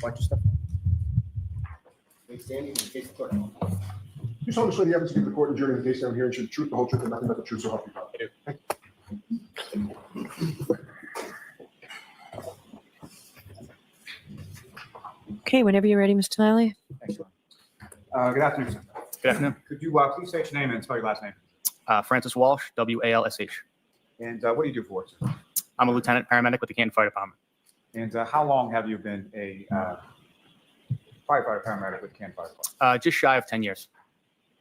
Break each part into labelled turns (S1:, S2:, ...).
S1: Watch your step.
S2: Please stand and face the court.
S3: You solemnly swear the evidence to give the court and jury in the case I'm hearing should the truth, the whole truth, and nothing but the truth, so help you God.
S1: I do.
S4: Okay, whenever you're ready, Mr. Lally.
S1: Excellent. Good afternoon, sir.
S5: Good afternoon.
S1: Could you please state your name and spell your last name?
S5: Francis Walsh, W-A-L-S-H.
S1: And what do you do for work, sir?
S5: I'm a lieutenant paramedic with the Canton Fire Department.
S1: And how long have you been a firefighter paramedic with Canton Fire Department?
S5: Just shy of 10 years.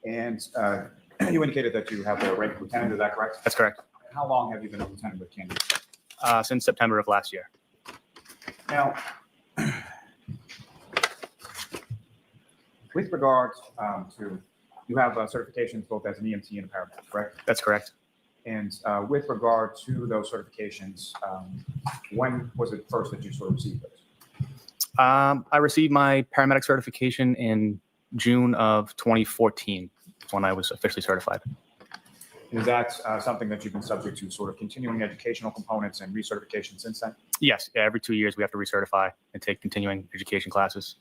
S1: And you indicated that you have the rank of lieutenant, is that correct?
S5: That's correct.
S1: And how long have you been a lieutenant with Canton?
S5: Since September of last year.
S1: Now, with regards to, you have certifications both as an EMT and a paramedic, correct?
S5: That's correct.
S1: And with regard to those certifications, when was it first that you sort of received those?
S5: I received my paramedic certification in June of 2014 when I was officially certified.
S1: Is that something that you've been subject to sort of continuing educational components and recertification since then?
S5: Yes, every 2 years we have to recertify and take continuing education classes.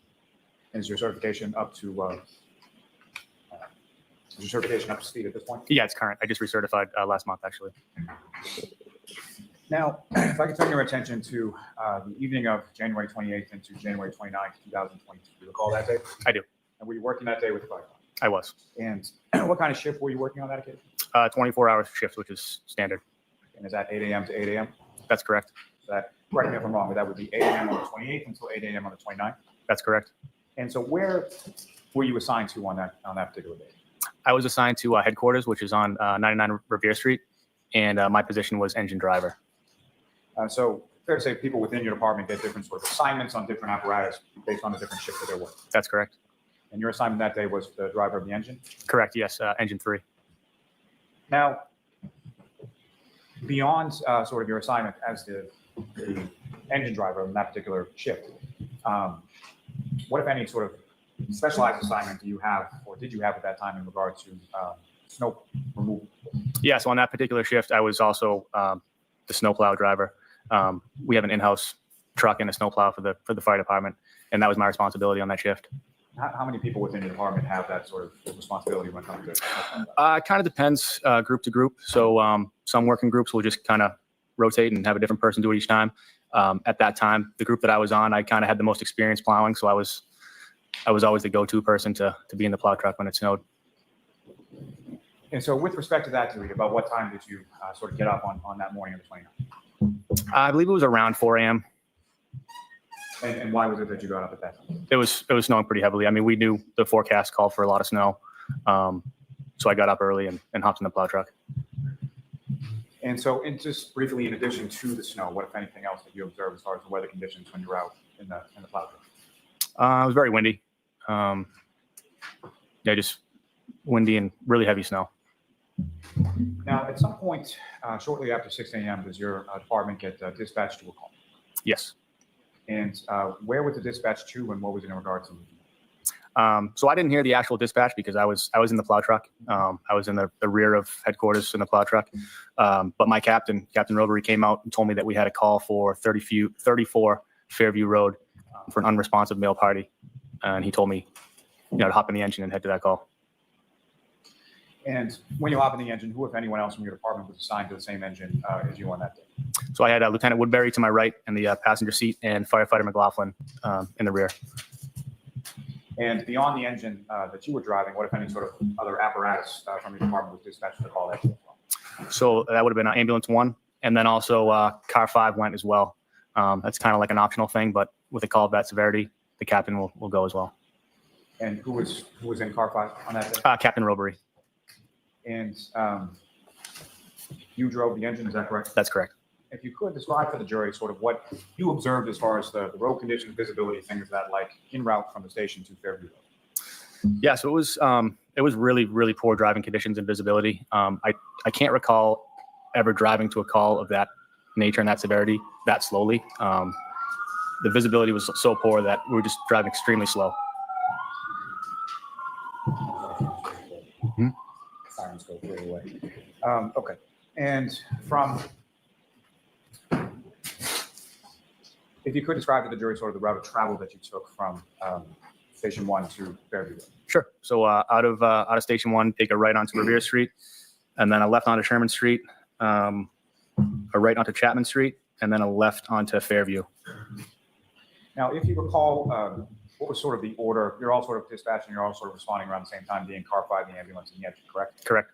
S1: Is your certification up to speed at this point?
S5: Yeah, it's current. I just recertified last month, actually.
S1: Now, if I could turn your attention to the evening of January 28th into January 29th, 2022. Do you recall that day?
S5: I do.
S1: And were you working that day with the fire department?
S5: I was.
S1: And what kind of shift were you working on that occasion?
S5: 24-hour shifts, which is standard.
S1: And is that 8 a.m. to 8 a.m.?
S5: That's correct.
S1: So that, correct me if I'm wrong, but that would be 8 a.m. on the 28th until 8 a.m. on the 29th?
S5: That's correct.
S1: And so where were you assigned to on that particular day?
S5: I was assigned to headquarters, which is on 99 Revere Street, and my position was engine driver.
S1: So fair to say people within your department get different sort of assignments on different apparatus based on the different shift that they're working.
S5: That's correct.
S1: And your assignment that day was the driver of the engine?
S5: Correct, yes, engine 3.
S1: Now, beyond sort of your assignment as the engine driver in that particular shift, what, if any, sort of specialized assignment do you have, or did you have at that time in regard to snow removal?
S5: Yeah, so on that particular shift, I was also the snowplow driver. We have an in-house truck and a snowplow for the fire department, and that was my responsibility on that shift.
S1: How many people within your department have that sort of responsibility when it comes to
S5: It kind of depends group to group. So some working groups will just kind of rotate and have a different person do it each time. At that time, the group that I was on, I kind of had the most experience plowing, so I was always the go-to person to be in the plow truck when it snowed.
S1: And so with respect to that, Dewey, about what time did you sort of get up on that morning of the 29th?
S5: I believe it was around 4 a.m.
S1: And why was it that you got up at that time?
S5: It was snowing pretty heavily. I mean, we knew the forecast called for a lot of snow. So I got up early and hopped in the plow truck.
S1: And so, and just briefly, in addition to the snow, what, if anything else, that you observed as far as the weather conditions when you were out in the plow truck?
S5: It was very windy. Yeah, just windy and really heavy snow.
S1: Now, at some point, shortly after 6 a.m., does your department get dispatched to a call?
S5: Yes.
S1: And where was the dispatch to, and what was it in regard to?
S5: So I didn't hear the actual dispatch because I was in the plow truck. I was in the rear of headquarters in the plow truck. But my captain, Captain Robery, came out and told me that we had a call for 34 Fairview Road for an unresponsive male party. And he told me, to hop in the engine and head to that call.
S1: And when you hop in the engine, who, if anyone else from your department, was assigned to the same engine as you on that day?
S5: So I had Lieutenant Woodbury to my right in the passenger seat and Firefighter McLaughlin in the rear.
S1: And beyond the engine that you were driving, what, if any, sort of other apparatus from your department was dispatched to the call that day?
S5: So that would have been ambulance 1. And then also car 5 went as well. That's kind of like an optional thing, but with a call of that severity, the captain will go as well.
S1: And who was in car 5 on that day?
S5: Captain Robery.
S1: And you drove the engine, is that correct?
S5: That's correct.
S1: If you could describe for the jury sort of what you observed as far as the road conditions, visibility, things that like en route from the station to Fairview Road.
S5: Yeah, so it was really, really poor driving conditions and visibility. I can't recall ever driving to a call of that nature and that severity that slowly. The visibility was so poor that we were just driving extremely slow.
S1: Sirens go clear away. Okay. And from If you could describe to the jury sort of the route of travel that you took from Station 1 to Fairview.
S5: Sure. So out of Station 1, take a right onto Revere Street, and then a left onto Sherman Street, a right onto Chapman Street, and then a left onto Fairview.
S1: Now, if you recall, what was sort of the order? You're all sort of dispatching, you're all sort of responding around the same time, being car 5, the ambulance, and the engine, correct?
S5: Correct.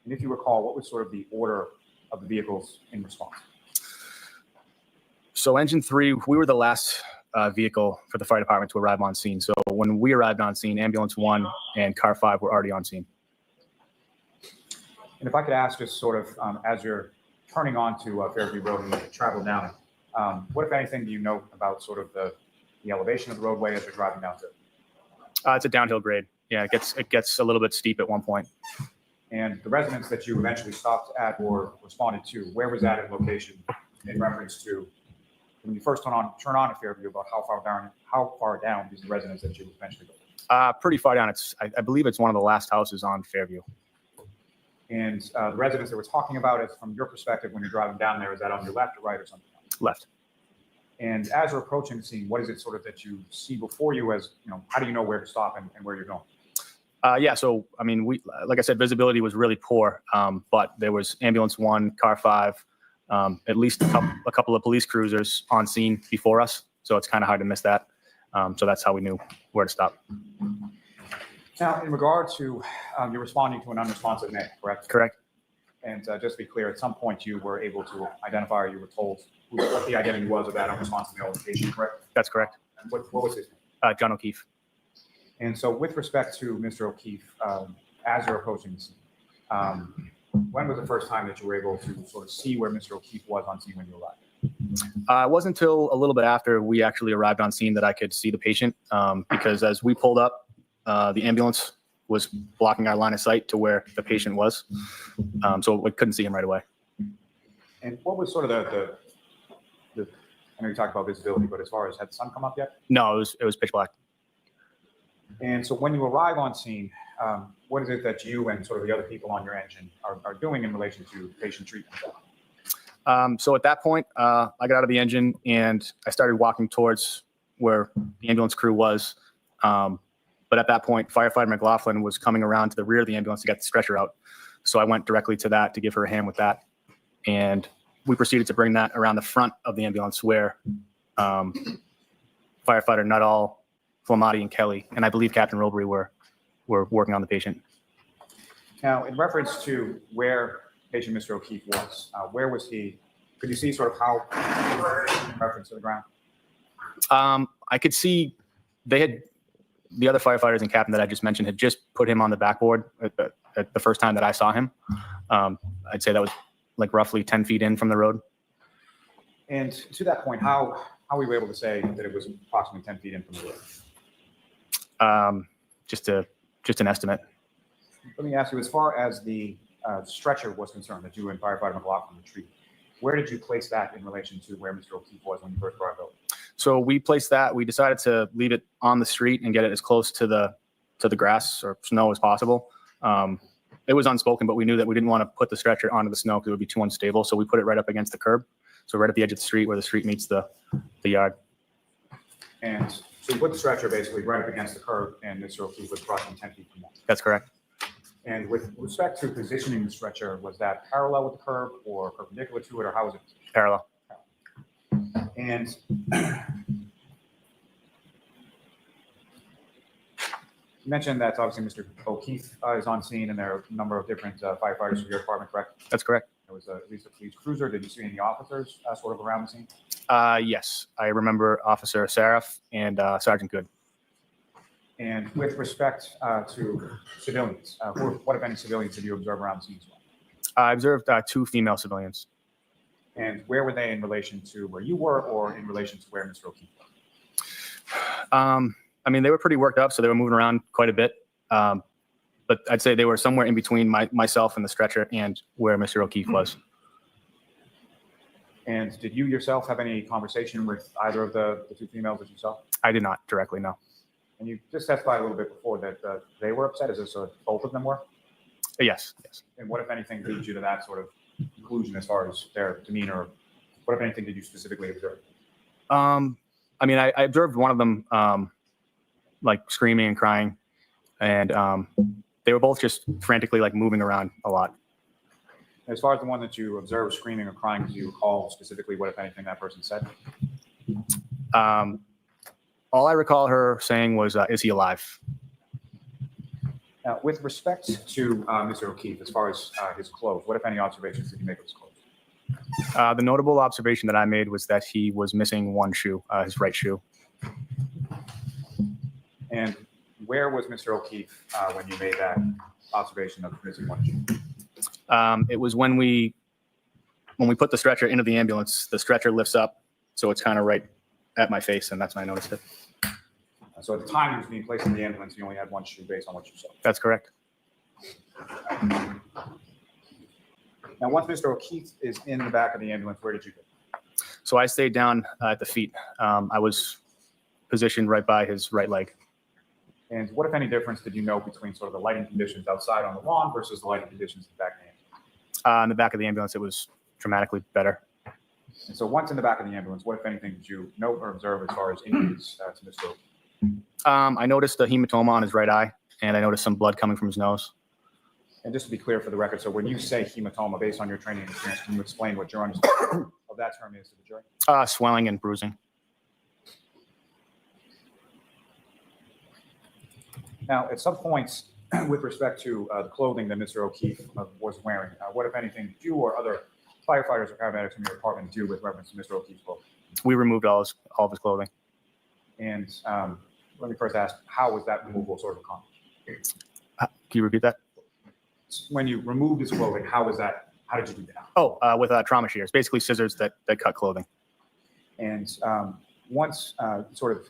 S1: And if you recall, what was sort of the order of the vehicles in response?
S5: So engine 3, we were the last vehicle for the fire department to arrive on scene. So when we arrived on scene, ambulance 1 and car 5 were already on scene.
S1: And if I could ask just sort of, as you're turning onto Fairview Road and you travel down it, what, if anything, do you know about sort of the elevation of the roadway as you're driving down to it?
S5: It's a downhill grade. Yeah, it gets a little bit steep at one point.
S1: And the residence that you eventually stopped at or responded to, where was that in location in reference to when you first turn on to Fairview, about how far down is the residence that you eventually go?
S5: Pretty far down. I believe it's one of the last houses on Fairview.
S1: And the residence that we're talking about is from your perspective when you're driving down there, is that on your left or right or something else?
S5: Left.
S1: And as you're approaching the scene, what is it sort of that you see before you as, how do you know where to stop and where you're going?
S5: Yeah. So, I mean, like I said, visibility was really poor, but there was ambulance 1, car 5, at least a couple of police cruisers on scene before us. So it's kind of hard to miss that. So that's how we knew where to stop.
S1: Now, in regard to you're responding to an unresponsive name, correct?
S5: Correct.
S1: And just to be clear, at some point you were able to identify, or you were told what the identity was of that unresponsive male patient, correct?
S5: That's correct.
S1: And what was his name?
S5: John O'Keefe.
S1: And so with respect to Mr. O'Keefe, as you're approaching the scene, when was the first time that you were able to sort of see where Mr. O'Keefe was on scene when you arrived?
S5: It wasn't until a little bit after we actually arrived on scene that I could see the patient, because as we pulled up, the ambulance was blocking our line of sight to where the patient was. So we couldn't see him right away.
S1: And what was sort of the I know you talked about visibility, but as far as had the sun come up yet?
S5: No, it was pitch black.
S1: And so when you arrive on scene, what is it that you and sort of the other people on your engine are doing in relation to patient treatment?
S5: So at that point, I got out of the engine and I started walking towards where the ambulance crew was. But at that point, firefighter McLaughlin was coming around to the rear of the ambulance to get the stretcher out. So I went directly to that to give her a hand with that. And we proceeded to bring that around the front of the ambulance where firefighter Nuttall, Flamati, and Kelly, and I believe Captain Robery were working on the patient.
S1: Now, in reference to where patient Mr. O'Keefe was, where was he? Could you see sort of how in reference to the ground?
S5: I could see the other firefighters and captain that I just mentioned had just put him on the backboard at the first time that I saw him. I'd say that was like roughly 10 feet in from the road.
S1: And to that point, how were you able to say that it was approximately 10 feet in from the road?
S5: Just an estimate.
S1: Let me ask you, as far as the stretcher was concerned that you and firefighter McLaughlin retrieved, where did you place that in relation to where Mr. O'Keefe was when you first arrived over?
S5: So we placed that. We decided to leave it on the street and get it as close to the grass or snow as possible. It was unspoken, but we knew that we didn't want to put the stretcher onto the snow because it would be too unstable. So we put it right up against the curb. So right at the edge of the street where the street meets the yard.
S1: And so you put the stretcher basically right up against the curb, and Mr. O'Keefe was approximately 10 feet from that.
S5: That's correct.
S1: And with respect to positioning the stretcher, was that parallel with the curb or perpendicular to it, or how was it?
S5: Parallel.
S1: And you mentioned that obviously Mr. O'Keefe is on scene, and there are a number of different firefighters from your department, correct?
S5: That's correct.
S1: There was at least a police cruiser. Did you see any officers sort of around the scene?
S5: Yes, I remember Officer Saraf and Sergeant Good.
S1: And with respect to civilians, what, if any, civilians did you observe around the scene as well?
S5: I observed 2 female civilians.
S1: And where were they in relation to where you were, or in relation to where Mr. O'Keefe was?
S5: I mean, they were pretty worked up, so they were moving around quite a bit. But I'd say they were somewhere in between myself and the stretcher and where Mr. O'Keefe was.
S1: And did you yourself have any conversation with either of the 2 females that you saw?
S5: I did not directly, no.
S1: And you just testified a little bit before that they were upset. Is this both of them were?
S5: Yes.
S1: And what, if anything, leads you to that sort of conclusion as far as their demeanor? What, if anything, did you specifically observe?
S5: I mean, I observed one of them like screaming and crying, and they were both just frantically like moving around a lot.
S1: As far as the one that you observed screaming or crying, do you recall specifically what, if anything, that person said?
S5: All I recall her saying was, "Is he alive?"
S1: Now, with respect to Mr. O'Keefe, as far as his clothes, what, if any, observations did you make of his clothes?
S5: The notable observation that I made was that he was missing one shoe, his right shoe.
S1: And where was Mr. O'Keefe when you made that observation of missing one shoe?
S5: It was when we put the stretcher into the ambulance. The stretcher lifts up, so it's kind of right at my face, and that's when I noticed it.
S1: So at the time he was being placed in the ambulance, you only had one shoe based on what you saw.
S5: That's correct.
S1: Now, once Mr. O'Keefe is in the back of the ambulance, where did you go?
S5: So I stayed down at the feet. I was positioned right by his right leg.
S1: And what, if any, difference did you know between sort of the lighting conditions outside on the lawn versus the lighting conditions in the back of the ambulance?
S5: In the back of the ambulance, it was dramatically better.
S1: And so once in the back of the ambulance, what, if anything, did you note or observe as far as injuries to Mr. O'Keefe?
S5: I noticed a hematoma on his right eye, and I noticed some blood coming from his nose.
S1: And just to be clear for the record, so when you say hematoma, based on your training and experience, can you explain what your understanding of that term is to the jury?
S5: Swelling and bruising.
S1: Now, at some points, with respect to the clothing that Mr. O'Keefe was wearing, what, if anything, did you or other firefighters or paramedics from your department do with reference to Mr. O'Keefe's clothing?
S5: We removed all of his clothing.
S1: And let me first ask, how was that removal sort of accomplished?
S5: Can you repeat that?
S1: When you removed his clothing, how was that? How did you do that?
S5: Oh, with trauma shears, basically scissors that cut clothing.
S1: And once sort of,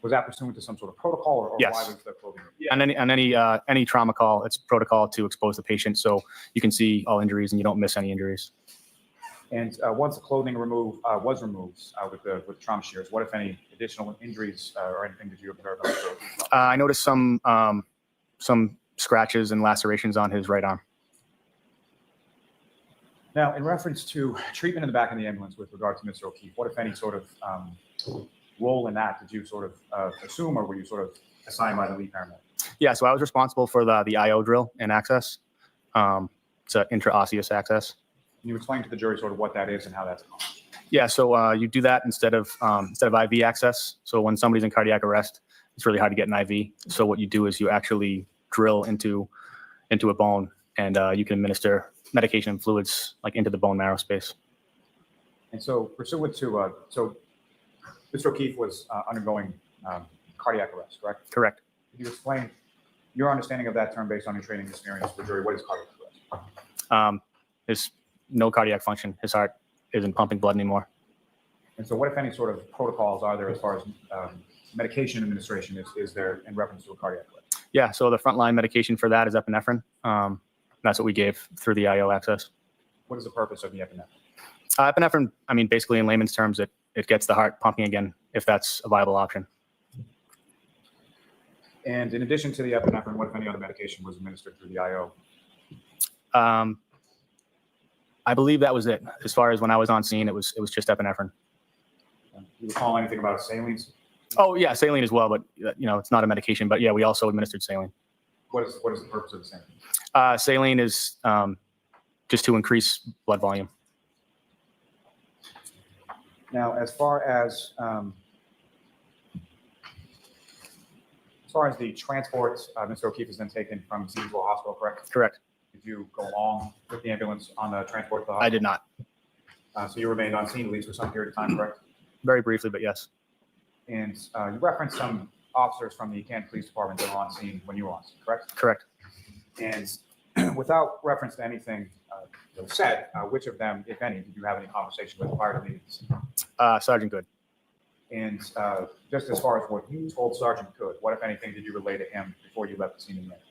S1: was that pursuant to some sort of protocol, or
S5: Yes.
S1: why was the clothing removed?
S5: Yeah. On any trauma call, it's protocol to expose the patient so you can see all injuries and you don't miss any injuries.
S1: And once the clothing was removed with trauma shears, what, if any, additional injuries or anything did you observe?
S5: I noticed some scratches and lacerations on his right arm.
S1: Now, in reference to treatment in the back of the ambulance with regard to Mr. O'Keefe, what, if any, sort of role in that did you sort of assume, or were you sort of assigned by the lead paramedic?
S5: Yeah, so I was responsible for the IO drill and access. It's an intraosseous access.
S1: Can you explain to the jury sort of what that is and how that's accomplished?
S5: Yeah, so you do that instead of IV access. So when somebody's in cardiac arrest, it's really hard to get an IV. So what you do is you actually drill into a bone, and you can administer medication and fluids like into the bone marrow space.
S1: And so pursuant to, so Mr. O'Keefe was undergoing cardiac arrest, correct?
S5: Correct.
S1: Could you explain your understanding of that term based on your training experience for the jury? What is cardiac arrest?
S5: There's no cardiac function. His heart isn't pumping blood anymore.
S1: And so what, if any, sort of protocols are there as far as medication administration is there in reference to a cardiac arrest?
S5: Yeah, so the frontline medication for that is epinephrine. That's what we gave through the IO access.
S1: What is the purpose of the epinephrine?
S5: Epinephrine, I mean, basically in layman's terms, it gets the heart pumping again if that's a viable option.
S1: And in addition to the epinephrine, what, if any, other medication was administered through the IO?
S5: I believe that was it. As far as when I was on scene, it was just epinephrine.
S1: Do you recall anything about salines?
S5: Oh yeah, saline as well, but it's not a medication. But yeah, we also administered saline.
S1: What is the purpose of the saline?
S5: Saline is just to increase blood volume.
S1: Now, as far as the transport, Mr. O'Keefe is then taken from scene to a hospital, correct?
S5: Correct.
S1: Did you go along with the ambulance on the transport to the hospital?
S5: I did not.
S1: So you remained on scene at least for some period of time, correct?
S5: Very briefly, but yes.
S1: And you referenced some officers from the Canton Police Department that were on scene when you were on scene, correct?
S5: Correct.
S1: And without reference to anything that was said, which of them, if any, did you have any conversation with prior to leaving the scene?
S5: Sergeant Good.
S1: And just as far as what you told Sergeant Good, what, if anything, did you relay to him before you left the scene in the end?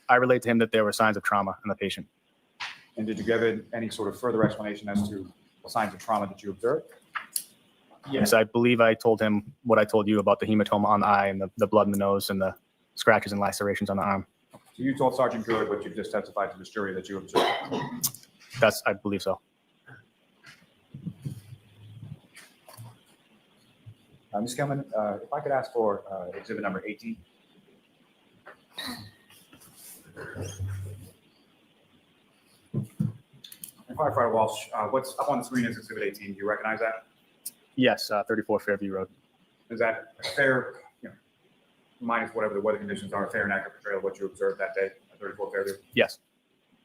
S5: I relayed to him that there were signs of trauma in the patient.
S1: And did you give any sort of further explanation as to the signs of trauma that you observed?
S5: Yes, I believe I told him what I told you about the hematoma on the eye and the blood in the nose and the scratches and lacerations on the arm.
S1: So you told Sergeant Good what you just testified to this jury that you observed?
S5: I believe so.
S1: Ms. Kelman, if I could ask for exhibit number 18. And Firefighter Walsh, what's up on the screen is exhibit 18. Do you recognize that?
S5: Yes, 34 Fairview Road.
S1: Is that a fair, minus whatever the weather conditions are, a fair and accurate portrayal of what you observed that day at 34 Fairview?
S5: Yes.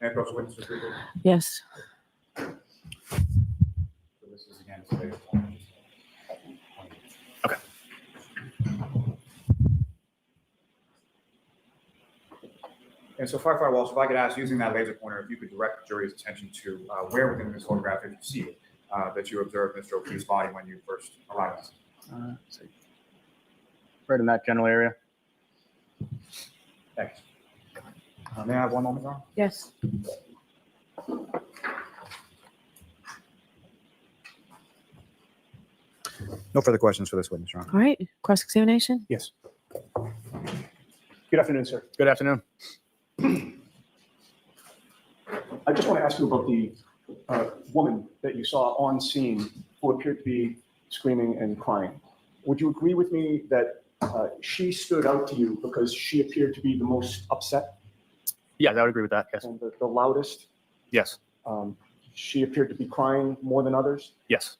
S1: And approach the witness to speak.
S4: Yes.
S1: So this is again.
S5: Okay.
S1: And so Firefighter Walsh, if I could ask, using that laser pointer, if you could direct the jury's attention to where within this photograph, if you see it, that you observed Mr. O'Keefe's body when you first arrived.
S5: Let's see. Right in that general area.
S1: Thanks. May I have one moment, Ron?
S4: Yes.
S1: No further questions for this witness, Ron.
S4: All right. Cross-examination?
S3: Yes. Good afternoon, sir.
S5: Good afternoon.
S3: I just want to ask you about the woman that you saw on scene who appeared to be screaming and crying. Would you agree with me that she stood out to you because she appeared to be the most upset
S5: Yes, I would agree with that. Yes.
S3: and the loudest?
S5: Yes.
S3: She appeared to be crying more than others,
S5: Yes.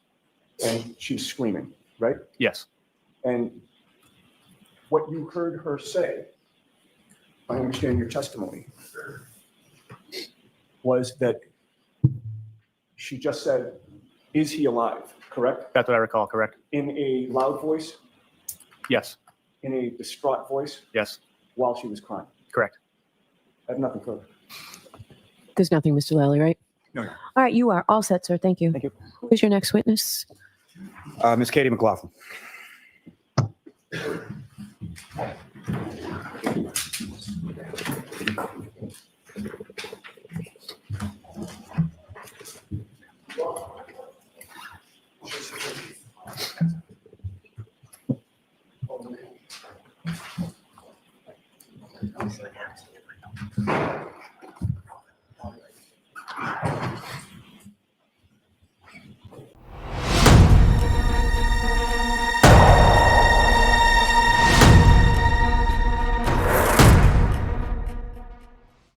S3: and she was screaming, right?
S5: Yes.
S3: And what you heard her say, I understand your testimony, was that she just said, "Is he alive?" Correct?
S5: That's what I recall. Correct.
S3: In a loud voice,
S5: Yes.
S3: in a distraught voice,
S5: Yes.
S3: while she was crying.
S5: Correct.
S3: I have nothing further.
S4: There's nothing, Mr. Lally, right?
S1: No.
S4: All right. You are all set, sir. Thank you.
S3: Thank you.
S4: Who is your next witness?
S1: Miss Katie McLaughlin.